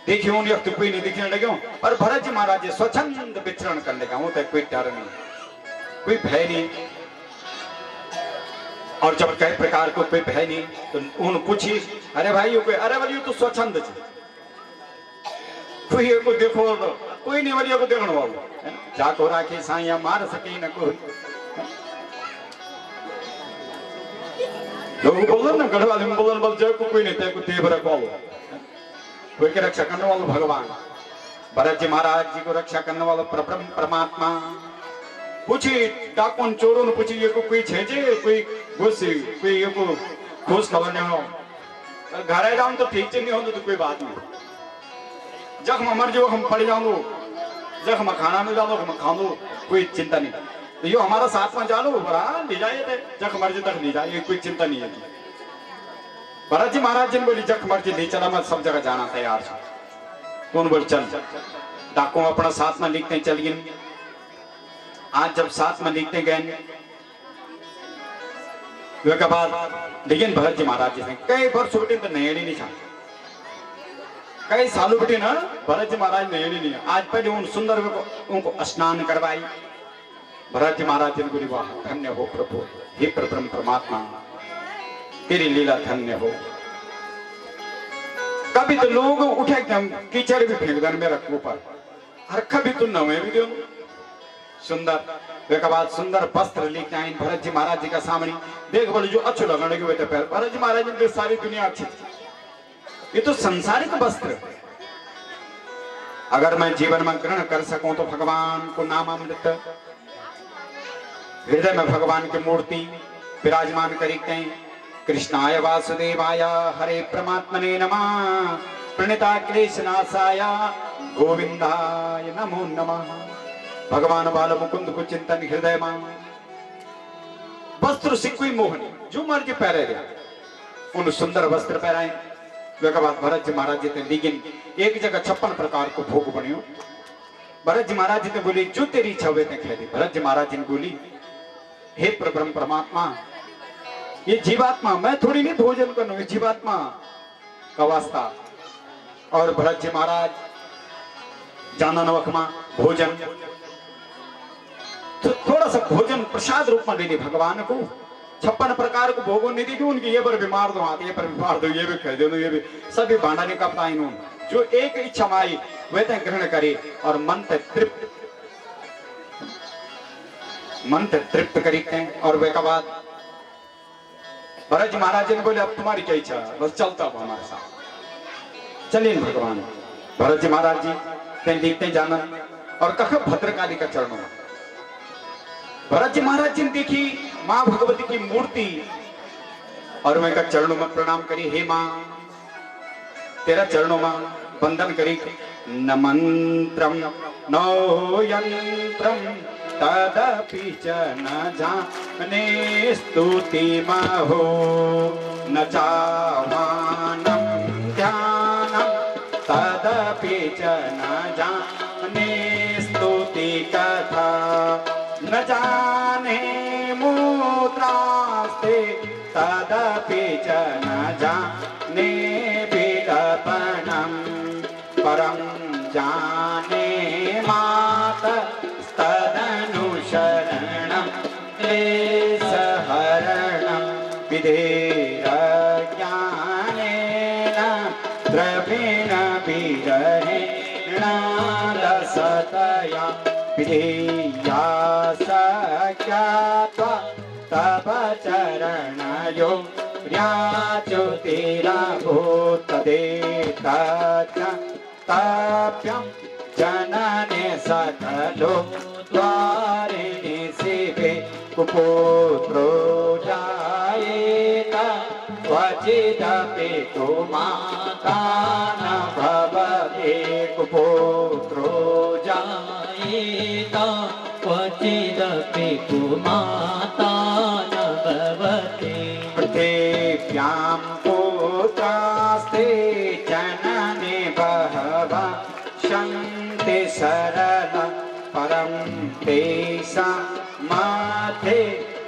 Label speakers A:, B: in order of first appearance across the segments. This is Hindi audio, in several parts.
A: देखियो उन वक्त कोई नहीं दिखने लगे और भरत जी महाराज जी स्वच्छंद विचरण करने का वो तो कोई डर नहीं, कोई भय नहीं। और जब कई प्रकार को कोई भय नहीं तो उन पूछी, अरे भाई कोई, अरे बोलियो तो स्वच्छंद कोई को देखो कोई नहीं बोलियो को देखने वालों जाको राखी साइया मार सके न कोई। लोग बोलो ना गढ़वाल में बोलन बोल जाए कोई नहीं ते को देव रखवालो, कोई के रक्षा करने वाला भगवान भरत जी महाराज जी को रक्षा करने वाला परब्रह्म परमात्मा। पूछी डाकुन चोरों ने पूछी ये को कोई छेजे कोई घुसी कोई ये को घुस खबरने हो घर जाऊं तो ठीक से नहीं हो तो कोई बात नहीं, जख मर जो हम पड़ जाऊं जख हम खाना में जाओ हम खा लो कोई चिंता नहीं, तो यो हमारा साथ में जानो बड़ा ले जाइए थे जख मर्जी तक ले जाइए कोई चिंता नहीं है। भरत जी महाराज जी ने बोली जख मर्जी ले चला मैं सब जगह जाना तैयार था। कौन बोल चल डाकू अपना साथ में लिखते चल गए। आज जब साथ में लिखते गए के बाद लेकिन भरत जी महाराज जी ने कई वर्ष बेटे तो नयनी नहीं था, कई सालों बेटे ना भरत जी महाराज नयनी नहीं। आज पहले उन सुंदर उनको स्नान करवाई। भरत जी महाराज जी ने बोली वाह धन्य हो प्रभु, हे परब्रह्म परमात्मा तेरी लीला धन्य हो। कभी तो लोग उठे कीचड़ भी फेंक दें मेरा ऊपर, हर कभी तो नवे भी दो सुंदर के बाद सुंदर वस्त्र लेके आए भरत जी महाराज जी का सामने। देख बोले जो अच्छे लगने के हुए पैर भरत जी महाराज जी सारी दुनिया अच्छी थी, ये तो संसारिक वस्त्र। अगर मैं जीवन में ग्रहण कर सकूं तो भगवान को नाम अमृत हृदय में भगवान की मूर्ति विराजमान करते कृष्णाय वासुदेवाय हरे परमात्मने नमः प्रणीता क्लेश नाशाय गोविंदाय नमो नमः। भगवान बाल मुकुंद को चिंतन हृदय में वस्त्र से कोई मोहनी जो मर्जी पहरे गया उन सुंदर वस्त्र पहराए। बाद भरत जी महाराज जी ने लेकिन एक जगह 56 प्रकार को भोग बनियो। भरत जी महाराज जी ने बोली जो तेरी इच्छा हुए ने कह दी। भरत जी महाराज जी ने बोली हे परब्रह्म परमात्मा ये जीवात्मा मैं थोड़ी नहीं भोजन करना, ये जीवात्मा का वास्ता। और भरत जी महाराज जाना नवकमा भोजन तो थोड़ा सा भोजन प्रसाद रूप में देने भगवान को 56 प्रकार को भोगों नहीं दी उनकी ये पर बीमार दो हाथ ये पर बीमार दो ये भी कह दो ये भी सभी बांधा नहीं कपता इन्होंने जो एक इच्छा माई वह तय ग्रहण करे और मन तृप्त करते हैं। और वे का बाद भरत जी महाराज ने बोले अब तुम्हारी क्या इच्छा बस चलता हो हमारे साथ चलिए भगवान। भरत जी महाराज जी कहीं देखते जाना और कहा भद्रकाली का चरणों में भरत जी महाराज जी ने देखी मां भगवती की मूर्ति और मैं का चरणों में प्रणाम करी। हे मां तेरा चरणों में वंदन करी। न मंत्रम नो यंत्रम तदपि च न जाने स्तुति महो न चावानम ध्यानम तदपि च न जाने स्तुति कथा न जाने मूत्रास्ते तदपि च न जाने विलपनम परम जाने मात तदनुशरणं क्लेशहरणं विधेयज्ञानेन द्रविण विरहेण लसतया विधेया सख्यात्वा तव चरणयो ताभ्यं जनने सकलो द्वारिणि शिवे कुपुत्रो जायेत क्वचिदपि कुमाता न भवति कुपुत्रो
B: जायेत क्वचिदपि कुमाता न भवति
A: पृथिव्यां पुत्रास्ते जनने बहवः शन्ति सरल परं तेषां मध्ये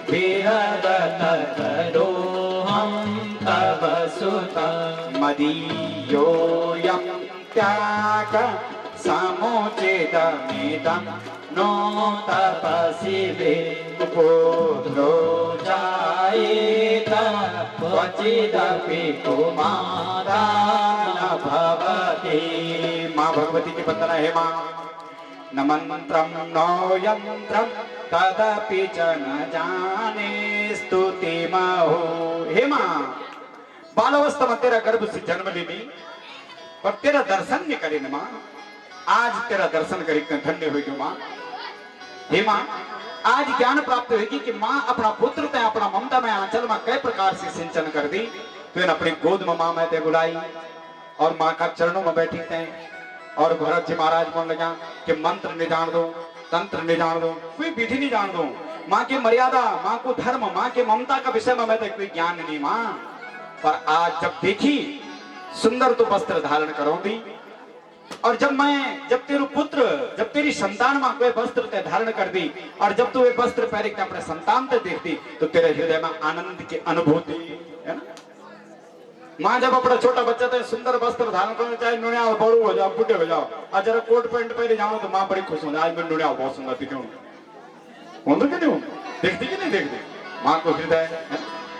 A: विहरतरोऽहं तव सुतं मदीयोऽयं त्याग समुचितमिदं नो तपसि पुत्रो जायेत क्वचिदपि कुमाता न भवति। माँ भगवती की वंदना है माँ। न मंत्रम नो यंत्रम तदपि च न जाने स्तुति महो। हे माँ, बालावस्था में तेरा गर्भ से जन्म ली पर तेरा दर्शन नहीं करे न माँ। आज तेरा दर्शन करी धन्य होगी माँ। हे माँ, आज ज्ञान प्राप्त होगी कि माँ अपना पुत्र ते अपना ममता में आंचल में कई प्रकार से सिंचन कर दी। तो अपनी गोद में माँ मैं ते बुलाई और माँ का चरणों में बैठी थे। और भरत जी महाराज बोल लगा कि मंत्र नहीं जान दो, तंत्र नहीं जान दो, कोई विधि नहीं जान दो। माँ की मर्यादा, माँ को धर्म, माँ के ममता का विषय में मैं तो कोई ज्ञान नहीं माँ। पर आज जब देखी सुंदर तो वस्त्र धारण करो दी, और जब तेरे पुत्र, जब तेरी संतान मां कोई वस्त्र ते धारण कर दी, और जब तू वे वस्त्र पहन के अपने संतान ते देखती तो तेरे हृदय में आनंद की अनुभूति है ना। मां जब अपना छोटा बच्चा ते सुंदर वस्त्र धारण कर, चाहे नुनिया बड़ू हो जाओ, बुढ़े हो जाओ, आज जरा कोट पैंट पहने जाओ तो मां बड़ी खुश हो जाए, आज मैं नुनिया बहुत सुंदर दिखूं। नहीं देखती कि नहीं देखती मां को हृदय है?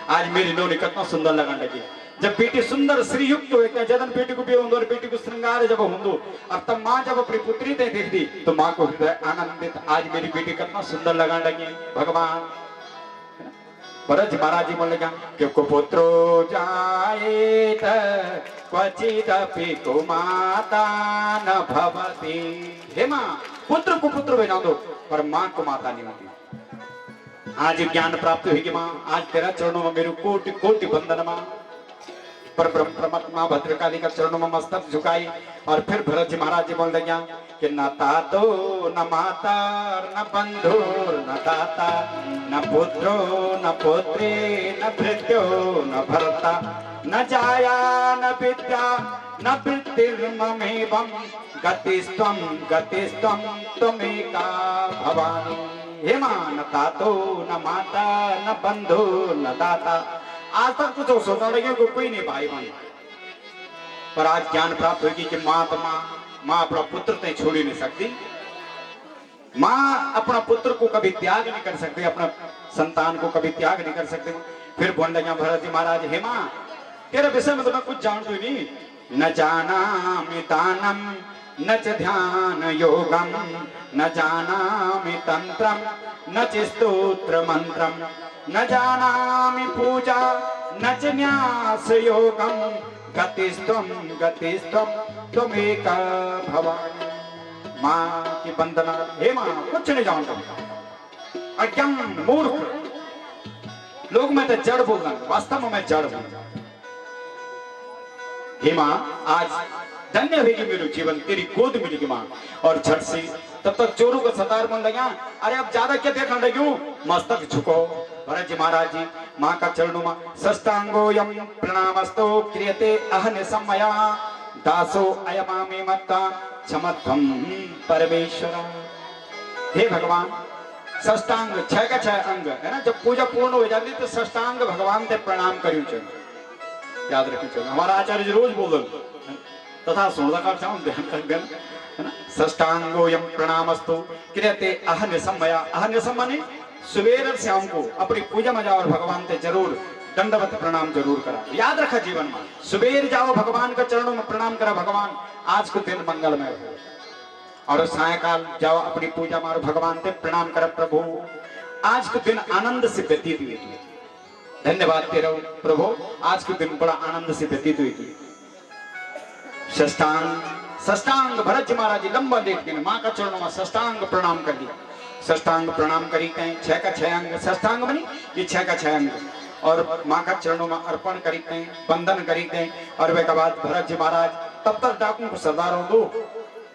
A: आज मेरी नोनी कितना सुंदर लगने लगी। जब बेटी सुंदर श्रीयुक्त हो, जदन बेटी को भी होंदो और बेटी को श्रृंगार जब होंदो, और तब माँ जब अपनी पुत्री ते देखती तो माँ को हृदय आनंदित, आज मेरी बेटी कितना सुंदर लगने लगी। भगवान भरत महाराज जी बोले कि कुपुत्रो जायेत क्वचिदपि कुमाता न भवति। हे माँ, पुत्र को पुत्र बना दो पर माँ को माता नहीं होती। आज ज्ञान प्राप्त हुई माँ, आज तेरा चरणों में मेरे कोटि कोटि वंदन माँ। पर ब्रह्म परमात्मा भद्रकाली का चरणों में मस्तक झुकाई और फिर भरत जी महाराज जी बोल दिया कि न तातो न माता न बंधु न दाता न पुत्रो न पुत्री न भृत्यो न भर्ता न जाया न विद्या न वृत्तिर्ममेवं गतिस्त्वं त्वमेका भवानी। हे मां, न तातो न माता न बंधु न दाता। आज तक कुछ सोचा लगे कोई नहीं भाई बहन, पर आज ज्ञान प्राप्त होगी कि माँ तो माँ अपना पुत्र तो छोड़ ही नहीं सकती। माँ अपना पुत्र को कभी त्याग नहीं कर सकती, अपना संतान को कभी त्याग नहीं कर सकती। फिर बोल लगे भरत जी महाराज, हे माँ, तेरे विषय में तो मैं कुछ जानती नहीं। न जानामि दानम न च ध्यान योगम न जानामि तंत्रम न च स्तोत्र मंत्रम न जानामि पूजा न च न्यास योगम गतिस्त्वं त्वमेका भवानी। माँ की वंदना। हे माँ, कुछ नहीं जानता, अज्ञान मूर्ख लोग मैं तो जड़ बोल रहा हूं, वास्तव में मैं जड़ हूं। हे माँ, आज धन्य होगी मेरे जीवन, तेरी गोद मिलेगी माँ। और झट से तब तक चोरों को सतार मन लगा। अरे अब ज्यादा क्या देखने लगी, मस्तक झुको। भरत जी महाराज जी माँ का चरणों में सष्टांगो यम प्रणामस्तो क्रियते अहन समया दासो अयमामि मत्ता क्षमत्वं परमेश्वर। हे भगवान, सष्टांग 6 का 6 अंग है ना। जब पूजा पूर्ण हो जाती तो सष्टांग भगवान से प्रणाम करियो चाहिए, याद रखियो चाहिए। हमारा आचार्य जी रोज बोल तथा सुनता का ध्यान कर है ना। सष्टांगो यम प्रणामस्तु क्रियते अहन समया। अहन समय सुबेर शाम को अपनी पूजा में जाओ और भगवान से जरूर दंडवत प्रणाम जरूर करा। याद रखा जीवन में, सुबेर जाओ भगवान के चरणों में प्रणाम करा, भगवान आज को दिन मंगलमय हो। और सायकाल जाओ अपनी पूजा में और भगवान से प्रणाम करा, प्रभु आज को दिन आनंद से व्यतीत हुई। धन्यवाद तेरा प्रभु, आज के दिन बड़ा आनंद से व्यतीत हुई थी। सष्टांग भरत जी महाराज जी लंबा देखते हैं, माँ का चरणों में सष्टांग प्रणाम कर दिया। सष्टांग प्रणाम करी कहीं 6 का 6 अंग सष्टांग बनी, ये 6 का 6 अंग और माँ का चरणों में अर्पण करी कहीं, वंदन करी कहीं। और वे के बाद भरत जी महाराज तब तक डाकू को सरदारों दो।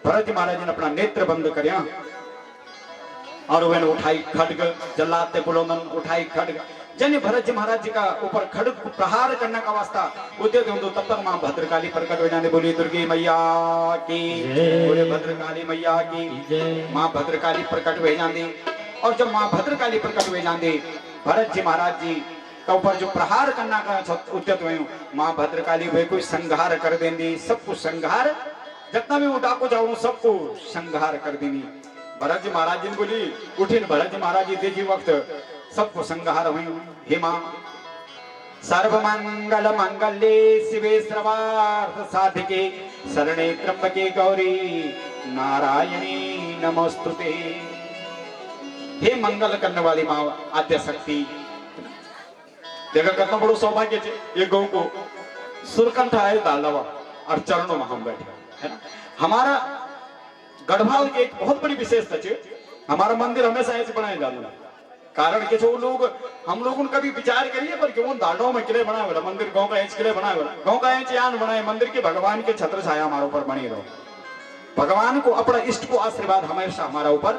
A: भरत जी महाराज ने अपना नेत्र बंद करया और वे उठाई खड्ग, जल्लाद बुलोंदन उठाई खड्ग। जन भरत जी महाराज जी का ऊपर खड्ग को प्रहार करने का वास्ता उद्यत होंदो, तब तक माँ भद्रकाली प्रकट हो जाने। बोली दुर्गे मैया की, बोले भद्रकाली मैया की। माँ भद्रकाली प्रकट हो जाती। और जब माँ भद्रकाली प्रकट हो जाती, भरत जी महाराज जी का ऊपर जो प्रहार करना का उद्यत हुए, माँ भद्रकाली वे कोई संहार कर देंगी, सब कुछ संहार जितना भी वो डाको जाऊं सबको संहार कर देनी। भरत जी महाराज जी ने बोली उठिन भरत जी महाराज जी देखी वक्त सबको संहार हुई। हे मां सर्वमंगल मंगल्ये शिवे सर्वार्थ साधिके शरणे त्र्यंबके गौरी नारायणी नमोस्तुते। हे मंगल करने वाली मां आद्य शक्ति, देखा कितना बड़ो सौभाग्य है ये गौ को सुरकंठ आए डालवा और चरणों में हम बैठे है ना। हमारा गढ़वाल की एक बहुत बड़ी विशेषता है, हमारा मंदिर हमेशा ऐसे बनाए जाना कारण के जो लोग हम लोगों ने कभी विचार करिए पर क्यों दाड़ों में किले बनाए वाला मंदिर गांव का इंच किले बनाए वाला गांव का इंच यान बनाए मंदिर के भगवान के छत्र छाया हमारे ऊपर बनी रहो। भगवान को अपना इष्ट को आशीर्वाद हमेशा हमारा ऊपर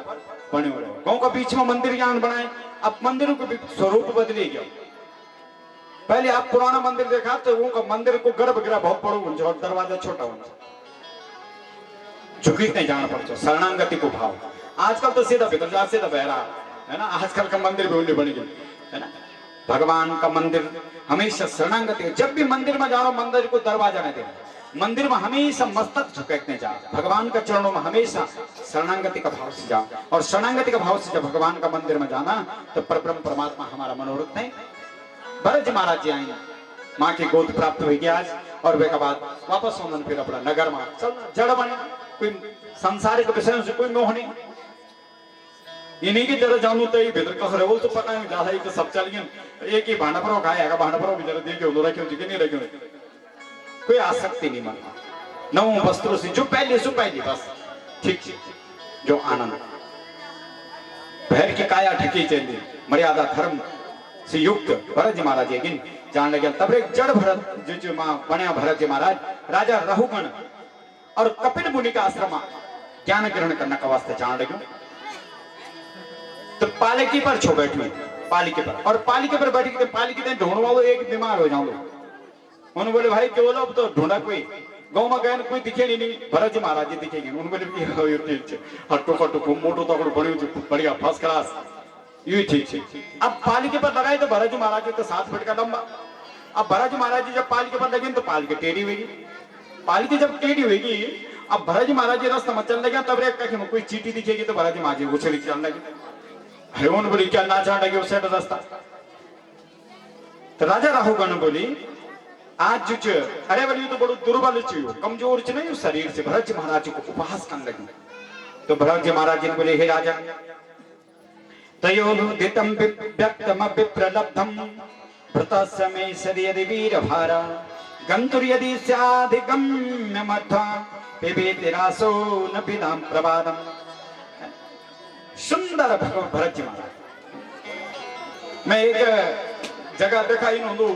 A: बने हुए रहो। गांव का बीच में मंदिर यान बनाए, अब मंदिरों के स्वरूप बदले गया। पहले आप पुराना मंदिर देखा तो वो का मंदिर को गर्भगृह बहुत बड़ो हो और दरवाजा छोटा हो झुकी नहीं जाना पड़ता शरणांगति को भाव। आजकल तो सीधा भीतर जा सीधा बहरा है ना, आजकल का मंदिर भी बन गए है ना। भगवान का मंदिर हमेशा शरणांगति, जब भी मंदिर में जाओ मंदिर को दरवाजा नहीं देना, मंदिर में हमेशा मस्तक झुकने जाओ, भगवान का चरणों में हमेशा शरणांगति का भाव से जाओ। और शरणांगति का भाव से जब भगवान का मंदिर में जाना तो परब्रह्म परमात्मा हमारा मनोरथ नहीं। भरत जी महाराज जी आए, माँ की गोद प्राप्त हुई आज और वे के बाद वापस होना फिर अपना नगर में चलना जड़ बने, कोई सांसारिक विषयों से कोई मोह नहीं। इन्हीं की जरा जानू तो भीतर कह रहे हो तो पता है ज्यादा ही तो सब चल गए एक ही भांडा पर खाएगा भांडा पर भी जरा देखे उधर रखे कि नहीं रखे, कोई आसक्ति नहीं मानता नौ वस्त्रों से जो पहले सो पहले बस ठीक जो आनंद भैर की काया ठकी चली मर्यादा धर्म से युक्त भरत जी महाराज जी जान लगे तब एक जड़ भरत जो मां बने भरत जी महाराज राजा रहुगण और कपिल मुनि का आश्रम ज्ञान ग्रहण करने का वास्ते जान लगे। तो पालिकी पर छो बैठे पालिके पर और पालिके पर बैठ के पालिके ढूंढ वालो एक बीमार हो जाऊंगे। उन्होंने बोले भाई क्यों बोलो अब तो ढूंढा कोई गाँव में गए कोई दिखे नहीं भरत जी महाराज जी दिखेगी। उन्होंने बोले हट्टो कट्टो मोटो तकड़ो बड़ी बढ़िया फर्स्ट क्लास ये ठीक है। अब पालिके पर लगाए तो भरत जी महाराज जी तो 7 फीट का लंबा। अब भरत जी महाराज जी जब पालिके पर लगे तो पालिके टेढ़ी हुई, पालिके जब टेढ़ी हुई अब भरत जी महाराज जी रास्ता में चल लगे तब एक कोई चीटी दिखेगी तो भरत जी महाराज जी उछल चल लगे। हरिओन बोली क्या ना चढ़ लगे उस रास्ता। तो राजा राहुगण बोली आज जो अरे बोली तो बड़ो दुर्बल चाहिए कमजोर च नहीं शरीर से भरत जी महाराज जी को उपहास करने लगे। तो भरत जी महाराज जी ने बोले हे राजा तयोदितम व्यक्तम विप्रलब्धम भृतस्य मे शरीर वीर भारा गंतुर यदि स्याधिगम्य मध्वा पिबेति रासो न पिनाम प्रभातम। सुंदर भरत जी महाराज मैं एक जगह देखा इन्होंने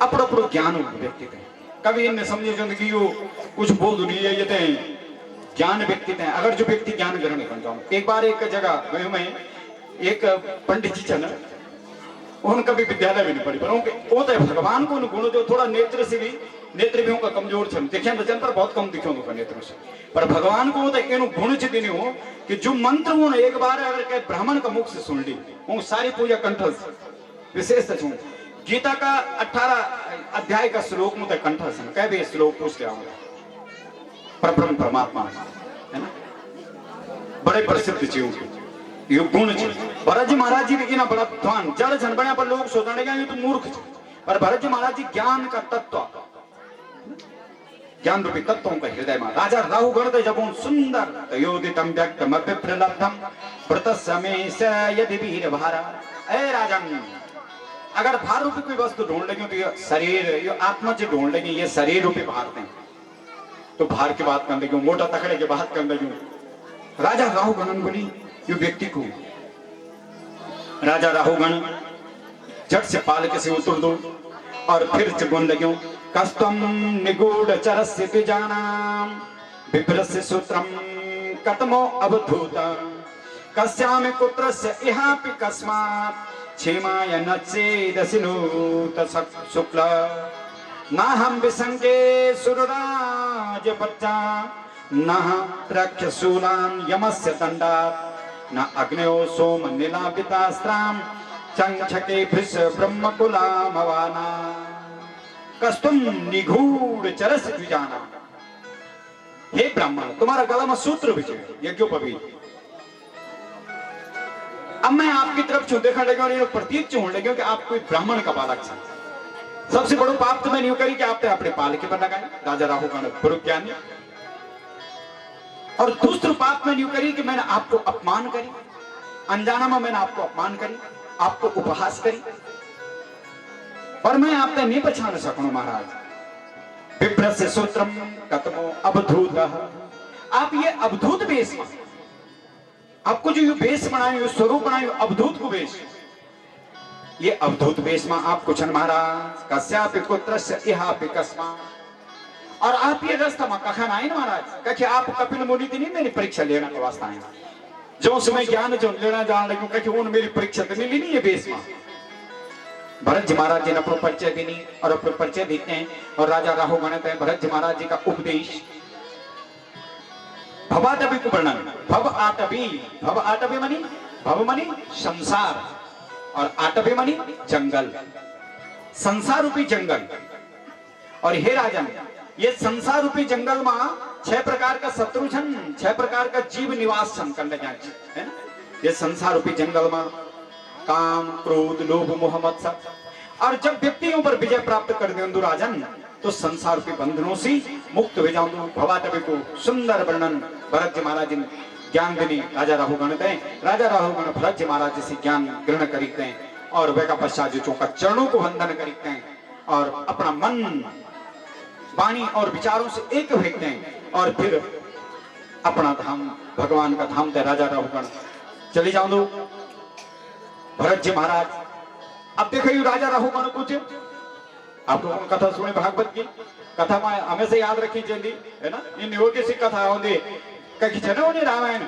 A: अपड़ो ज्ञान व्यक्ति थे कभी इनने समझे जिंदगी कुछ बोल रही है ये ज्ञान व्यक्ति थे। अगर जो व्यक्ति ज्ञान ग्रहण बन जाओ एक बार एक जगह गए मैं एक पंडित जी चल उनका भी विद्यालय भी नहीं पढ़ी पर वो तो भगवान को गुण जो थोड़ा नेत्र से भी नेत्र भी उनका कमजोर छन देखे वचन पर बहुत कम दिखे उनका नेत्र से पर भगवान को तो इन गुण से देने हो कि जो मंत्र उन्होंने एक बार अगर कहे ब्राह्मण का मुख से सुन ली वो सारी पूजा कंठस्थ विशेष छू गीता का 18 अध्याय का श्लोक में कंठस्थ कह भी श्लोक पूछ लिया परब्रह्म परमात्मा है ना बड़े प्रसिद्ध जीव ये गुण भरत जी महाराज जी भी बड़ा ध्यान जड़ छन बने पर लोग सोचने लगे ये तो मूर्ख पर भरत जी महाराज जी ज्ञान का तत्व ज्ञान रूपी तत्वों का हृदय में राजा राहुगण जब सुंदर तयोदितम व्यक्तम विप्रलब्धम भृतस्य मे यदि वीर भारा। ए राजन अगर भार रूपी कोई वस्तु ढूंढ लगी तो ये शरीर ये आत्मा से ढूंढ लगी ये शरीर रूपी भार थे तो भार की बात करने लगी मोटा तकड़े की बात करने लगी। राजा राहुगण बोली ये व्यक्ति को राजा राहुगण झट से पालके से उतर दो और फिर से बोल लगे कस्तम निगूढ़ चरस्य द्विजानाम विप्रस्य सूत्रम कतमो अवधूत कस्यामि कुत्रस्य इहापि कस्मात् क्षेमाय नचेदसिनूत शुक्ल नाहं विसंगे सुरराज बच्चा न रक्षशूलान् यमस्य दण्डात् न अग्नयो सोम निलापितास्त्रां चंक्षके भृश ब्रह्मकुलामवाना कस्तुम निगूढ़ चरस द्विजाना हे ब्राह्मण, तुम्हारा गला में सूत्र विजय यज्ञोपवीत। अब मैं आपकी तरफ छू देखने लगे और ये प्रतीत होने लगे कि आप कोई ब्राह्मण का बालक छे। सबसे बड़ो पाप तो मैंने यूं करी कि आपने अपने पालकी पर लगाए राजा राहु गण गुरु ज्ञानी, और दूसरा पाप मैंने यूं करी कि मैंने आपको अपमान करी, अनजाना में मैंने आपको अपमान करी, आपको उपहास करी, और मैं आपने नहीं पहचान सकूं महाराज। विप्र से सूत्रम कतमो अवधूत, आप ये अवधूत वेश में, आपको जो ये वेश बनाए, स्वरूप बनाए, अवधूत को वेश, ये अवधूत वेश में आप कुछ महाराज कस्यापि कुत्रस्य इहापि कस्मा, और आप ये रास्ता में कखन आए महाराज, कहे आप कपिल मुनि थी नहीं मेरी परीक्षा लेना के वास्ते आए, जो समय ज्ञान जो लेना जान लगे, कहे उन मेरी परीक्षा तो नहीं लेनी ये वेश में। भरत जी महाराज जी ने अपना परिचय देनी और अपना परिचय देते हैं, और राजा राहु गणित है भरत जी महाराज जी का उपदेश। भवाटवी को वर्णन, भव आटवी मनी, भव मनी संसार, और आटवी मनी जंगल, संसार रूपी जंगल। और हे राजन, ये संसार रूपी जंगल में 6 प्रकार का शत्रु छन, 6 प्रकार का जीव निवास छन करने है ना। ये संसार रूपी जंगल में काम, क्रोध, लोभ, मोह, मत्सर, और जब व्यक्तियों पर विजय प्राप्त कर दे राजन, तो संसार के बंधनों से मुक्त हो जाऊं। भवाटवी को सुंदर वर्णन भरत जी महाराज ने ज्ञान देनी राजा राहु गण दें। राजा राहु गण भरत जी महाराज जी से ज्ञान ग्रहण करते हैं, और वे का पश्चात जो चौका चरणों को वंदन करते हैं, और अपना मन, वाणी और विचारों से एक भेजते हैं, और फिर अपना धाम, भगवान का धाम थे राजा राहु गण चले जाओ दो। भरत जी महाराज अब देखो राजा राहु गण कुछ आप लोगों ने कथा सुने, भागवत की कथा में हमेशा याद रखी चाहिए है ना। इन योग्य सी कथा होंगी कहीं चलो नहीं रामायण,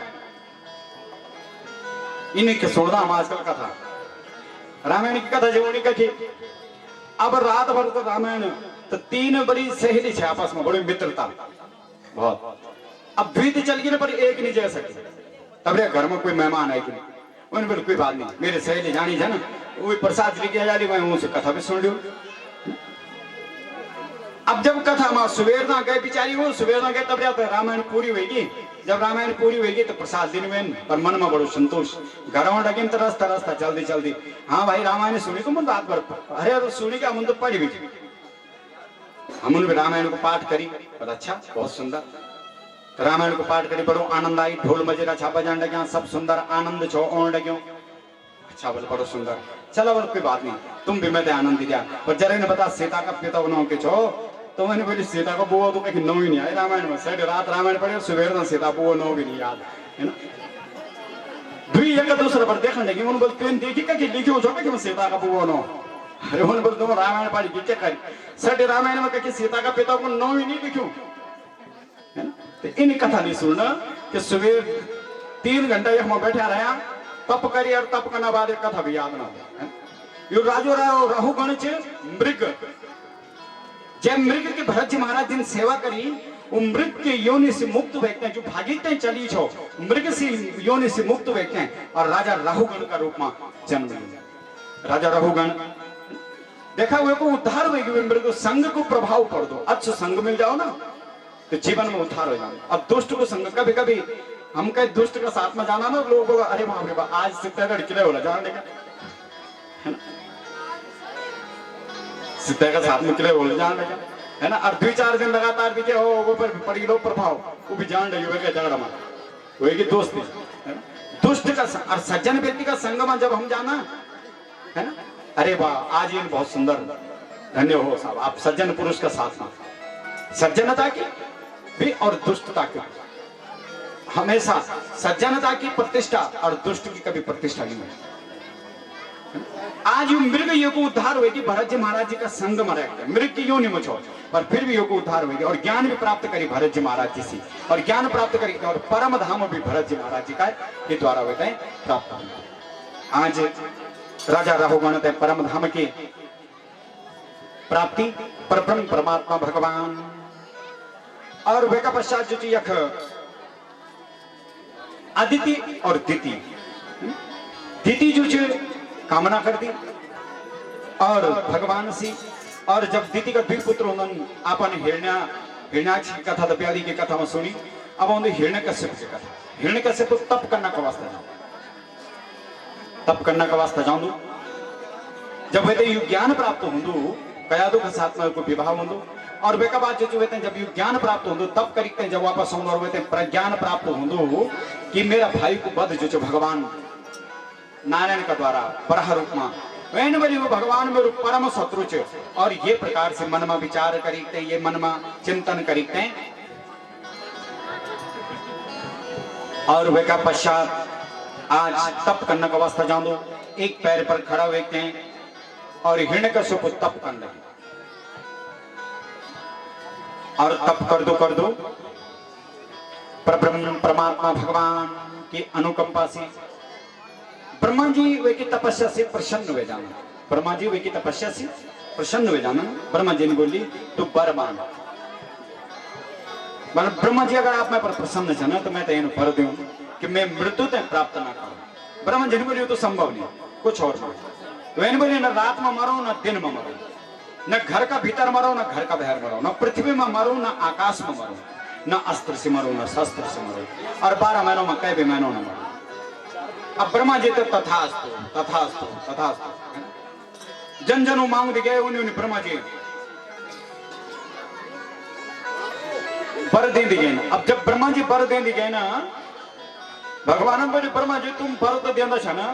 A: इन्हीं के सुनना हम आजकल कथा, रामायण की कथा जो कही। अब रात भर तो रामायण, तो 3 बड़ी सहेली है आपस में, बड़ी मित्रता बहुत। अब बीत चल गई ना, पर एक नहीं जा सके। तब घर में कोई मेहमान आए कि उन्हें बोले कोई बात नहीं, मेरे सहेली जानी है ना, वो प्रसाद लेके आ मैं उनसे कथा भी सुन लू। अब जब कथा में सुबेर ना गए बेचारी, वो सुबेर ना गए तब जाते रामायण पूरी होगी। जब रामायण पूरी होगी तो प्रसाद दिन में, पर मन में बड़ो संतोष, घर में लगे तो रास्ता रास्ता जल्दी जल्दी, हाँ भाई रामायण सुनी तो मन रात भर, अरे सुनी क्या, मन तो पढ़ी भी, हम उन रामायण को पाठ करी, पर अच्छा बहुत सुंदर रामायण को पाठ करी, बड़ो आनंद आई, ढोल मजेरा छा बजान लगे, सब सुंदर आनंद छो ओण लगे। अच्छा बोले बड़ो सुंदर, चलो बोले कोई बात नहीं, तुम भी मैं आनंद दिया, पर जरा ने बता सीता का पिता बनाओ के छो, तो मैंने बोली सीता का बुआ तो कहीं नो ही नहीं आए रामायण में, साढ़े रात रामायण पढ़े, सुबह ना सीता बुआ नो भी नहीं याद है ना। दुई एक दूसरे पर देखने लगी, उन्होंने बोल तुम देखी कहीं लिखी हो कि मैं सीता का बुआ नो, अरे उन्होंने बोल तुम रामायण पढ़ी की क्या करी, साढ़े रामायण में कहीं सीता का पिता को नो ही नहीं लिखूं है ना। तो इन कथा नहीं सुनना कि सुबह 3 घंटा एक में बैठा रहा, तप करी, और तप करना बाद कथा भी याद ना हो। यो राजो राहु गण मृग, जब मृग के भरत जी महाराज ने सेवा करी, वो मृग के योनि से मुक्त व्यक्ति हैं, जो भागीते चली छो मृग से योनि से मुक्त व्यक्ति हैं, और राजा राहुगण का रूप में जन्म लिया। राजा राहुगण देखा हुए को उद्धार हुए, मृग संग को प्रभाव कर दो, अच्छा संग मिल जाओ ना तो जीवन में उद्धार हो जाओ। अब दुष्ट को संग, कभी कभी हम कहे दुष्ट का साथ में जाना ना, लोग बोला अरे बाप रे बाप आज से तेरा किले होला जान लेगा है ना, सीता का साथ में किले बोल जान लगा है ना। और 2-4 दिन लगातार बीते हो, वो पर पड़ी लो प्रभाव, वो भी जान रही होगा झगड़ा मार होगी दोस्ती है ना। दुष्ट का और सज्जन व्यक्ति का संगम जब हम जाना है ना, अरे वाह आज ये बहुत सुंदर, धन्य हो साहब आप सज्जन पुरुष का साथ में, सज्जनता की भी और दुष्टता की, हमेशा सज्जनता की प्रतिष्ठा और दुष्ट की कभी प्रतिष्ठा नहीं है। आज मृग योग को उद्धार होगी, भरत जी महाराज जी का संग में रहकर मृग की योनि में छोड़, पर फिर भी योग को उद्धार होगी, और ज्ञान भी प्राप्त करी भरत जी महाराज जी से, और ज्ञान प्राप्त करी, और परम धाम भी भरत जी महाराज जी का के द्वारा होता है प्राप्त। आज राजा राहुगण परम धाम की प्राप्ति परब्रह्म परमात्मा भगवान, और वे का पश्चात जो यख अदिति और दिति, दिति जो कामना कर दी और भगवान सी, और जब दिति का 2 पुत्र उन्होंने अपन हिरण्या हिरण्याक्ष की कथा दप्याली की कथा में सुनी। अब आंदी हिरण्यकश्यप की कथा। हिरण्यकश्यप तप करना का वास्ता जाऊं, तप करना का वास्ता जाऊं। जब वे यु ज्ञान प्राप्त होंदु कयादु के साथ में को विवाह होंदु और वे का बाद जो वे जब यु ज्ञान प्राप्त होंदु तब करिकते जब वापस होंदु और वे प्रज्ञान प्राप्त होंदु कि मेरा भाई को वध जो भगवान नारायण का द्वारा बराह रूप में वैन वाली वो भगवान में परम शत्रु च और ये प्रकार से मन में विचार करिकते ये मन में चिंतन करिकते और वे का पश्चात आज तप करने का वास्ता जान दो। एक पैर पर खड़ा व्यक्ति हैं और हिरण्यकश्यप को तप कर लगे और तप कर दो परब्रह्म परमात्मा भगवान की अनुकंपा से ब्रह्मा जी वे की तपस्या से प्रसन्न हुए जाना। ब्रह्मा जी वे की तपस्या से प्रसन्न हुए जाना। ब्रह्मा जी ने बोली तू वर मांग। ब्रह्मा जी अगर आप मैं पर प्रसन्न है ना तो मैं तेन भर दूं कि मैं मृत्यु तक प्राप्त ना करूं। ब्रह्मा जी ने बोली तो संभव नहीं, कुछ और मांग। वैन बोली न रात में मरो न दिन में मरो, न घर का भीतर मरो न घर का बाहर मरो, न पृथ्वी में मरो न आकाश में मरो, न अस्त्र से मरो न शस्त्र से मरो, और 12 महीनों में कई भी महीनों न मरो। अब ब्रह्मा जी तो तथास्तु तथास्तु तथास्तु जन जन मांग दे गए उन्होंने ब्रह्मा जी वर दे दिए ना। अब जब ब्रह्मा जी वर दे दिए ना भगवान बोले ब्रह्मा जी तुम वर तो देना छा ना